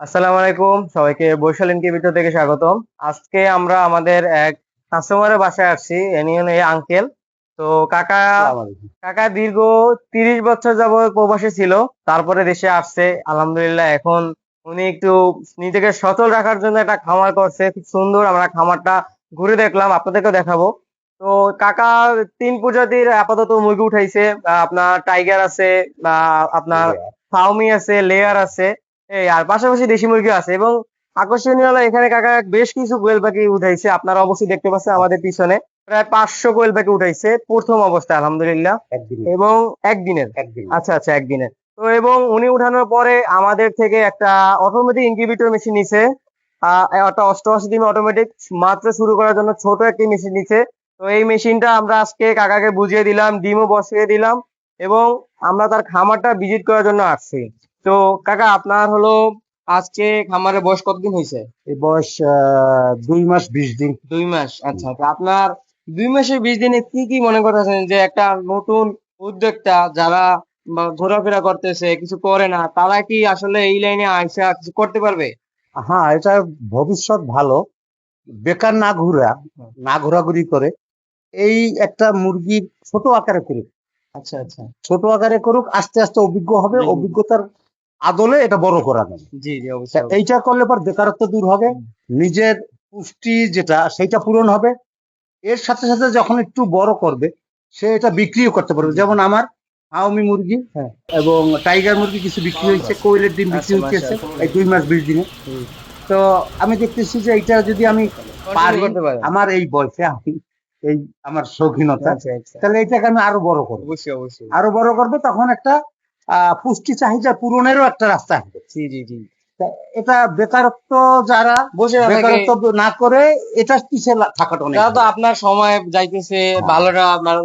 আসসালামু আলাইকুম, সবাইকে বৈশাল ইনকিউবেটর থেকে স্বাগতম। আজকে আমরা আমাদের এক কাস্টমারের বাসায় আসছি। ইনি হলেন এই আঙ্কেল। তো কাকা আসসালামু আলাইকুম। কাকা দীর্ঘ 30 বছর যাবত প্রবাসী ছিল, তারপরে দেশে আসছে। আলহামদুলিল্লাহ, এখন উনি একটু নিজেকে সচল রাখার জন্য একটা খামার করছে, খুব সুন্দর। আমরা খামারটা ঘুরে দেখলাম, আপনাদেরকেও দেখাবো। তো কাকা 3 প্রজাতির আপাতত মুরগি উঠাইছে। আপনার টাইগার আছে, বা আপনার ফাউমি আছে, লেয়ার আছে, এই আর পাশাপাশি দেশি মুরগি আছে। এবং আকর্ষণীয় হলো, এখানে কাকা বেশ কিছু কোয়েল পাখি উঠাইছে। আপনারা অবশ্যই দেখতে পাচ্ছেন আমাদের পিছনে প্রায় 500 কোয়েল পাখি উঠাইছে প্রথম অবস্থায়, আলহামদুলিল্লাহ। একদিনে এবং একদিনের। একদিনে আচ্ছা আচ্ছা, একদিনের। তো এবং উনি উঠানোর পরে আমাদের থেকে একটা অটোমেটিক ইনকিউবেটর মেশিন নিছে। একটা 88 দিন অটোমেটিক, মাত্র শুরু করার জন্য ছোট একটি মেশিন নিছে। তো এই মেশিনটা আমরা আজকে কাকাকে বুঝিয়ে দিলাম, ডিমও বসিয়ে দিলাম, এবং আমরা তার খামারটা ভিজিট করার জন্য আসছি। তো কাকা, আপনার হলো আজকে খামারের বয়স কতদিন হয়েছে? এই বয়স 2 মাস 20 দিন। 2 মাস। আচ্ছা, তো আপনার 2 মাসে 20 দিনে কি কি মনে করতেছেন যে একটা নতুন উদ্যোক্তা যারা ঘোরাফেরা করতেছে, কিছু করে না, তারা কি আসলে এই লাইনে আইসা কিছু করতে পারবে? হ্যাঁ, এটা ভবিষ্যৎ ভালো। বেকার না ঘোরাঘুরি করে এই একটা মুরগির ছোট আকারে করুক, আচ্ছা আচ্ছা। ছোট আকারে করুক, আস্তে আস্তে অভিজ্ঞ হবে, জি অভিজ্ঞতার আদলে এটা বড় করা যাবে। জি জি, তা অবশ্যই অবশ্যই। এইটা করলে পর বেকারত্ব দূর হবে, নিজের পুষ্টি যেটা সেটা পূরণ হবে। এর সাথে সাথে যখন একটু বড় করবে, সে এটা বিক্রিও করতে পারবে। জি। যেমন আমার হাউমি মুরগি হ্যাঁ। এবং টাইগার মুরগি কিছু বিক্রি হয়েছে, কোয়েলের ডিম বিক্রি আচ্ছা, হচ্ছে এই মাশাআল্লাহ। 2 মাস 20 দিনে। তো আমি দেখতেছি যে এটা যদি আমি কন্টিনিউ পারি, করতে পারেন। আমার এই বয়সে আমি এই আমার শৌখিনতা, আচ্ছা আচ্ছা, তাহলে এটাকে আমি আরো বড় করবো। অবশ্যই অবশ্যই। আরো বড় করবো, তখন একটা পুষ্টি চাহিদা পূরণেরও একটা রাস্তা আসবে। জি জি জি। তা এটা বেকারত্ব যারা বসে না থাকে, বেকারত্ব না করে এটা পিছিয়ে থাকাটা অনেক তারা তো ভালো। আপনার সময় যাইতেছে, হ্যাঁ, ভালোটা আমার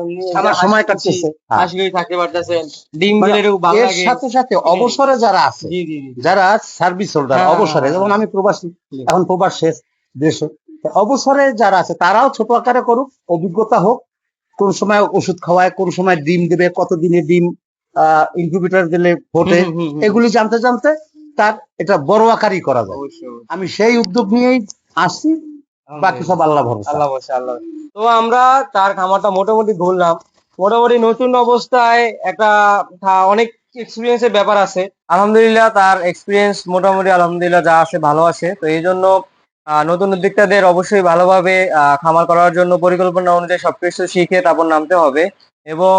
হাসি সময় খুশি কাটতেছে। হ্যাঁ, হাসি খুশি থাকতে পারতেছেন, ডিম মানে দিলেও ভালো এর লাগে। সাথে সাথে এটাই। অবসরে যারা আছে, জি জি জি। যারা সার্ভিস হোল্ডার হ্যাঁ হ্যাঁ অবসরে, হ্যাঁ যেমন হ্যাঁ। আমি প্রবাসী, জি। এখন প্রবাস শেষ দেশে, তা অবসরে যারা আছে তারাও ছোট আকারে করুক, অভিজ্ঞতা হোক। কোন সময় ওষুধ খাওয়ায়, কোন সময় ডিম দেবে, কতদিনে ডিম ইনকিউবেটর দিলে হুম ফোটে, হুম হুম হুম। এগুলি জানতে জানতে তার এটা বড় আকারই করা যায়। অবশ্যই অবশ্যই। আমি সেই উদ্যোগ নিয়েই আসছি, বাকি সব আলহামদুলিল্লাহ। আল্লাহ ভরসা। আল্লাহ বসে, আল্লাহ বসে। তো আমরা তার খামারটা মোটামুটি ঘুরলাম। মোটামুটি নতুন অবস্থায় একটা অনেক এক্সপিরিয়েন্সের ব্যাপার আছে। আলহামদুলিল্লাহ, তার এক্সপিরিয়েন্স মোটামুটি আলহামদুলিল্লাহ যা আছে ভালো আছে। তো এই জন্য নতুন উদ্যোক্তাদের অবশ্যই ভালোভাবে খামার করার জন্য পরিকল্পনা অনুযায়ী সবকিছু শিখে তারপর নামতে হবে। এবং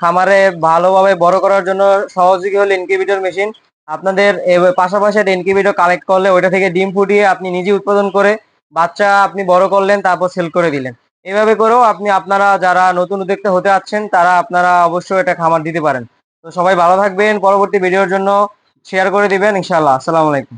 খামারে ভালোভাবে বড় করার জন্য সহযোগী হলো ইনকিউবেটর মেশিন। আপনাদের পাশাপাশি একটা ইনকিউবেটর কালেক্ট করলে ওইটা থেকে ডিম ফুটিয়ে আপনি নিজে উৎপাদন করে বাচ্চা আপনি বড় করলেন, তারপর সেল করে দিলেন। এভাবে করেও আপনারা যারা নতুন উদ্যোক্তা হতে যাচ্ছেন, তারা আপনারা অবশ্যই এটা খামার দিতে পারেন। তো সবাই ভালো থাকবেন, পরবর্তী ভিডিওর জন্য শেয়ার করে দিবেন ইনশাআল্লাহ। আসসালামু আলাইকুম।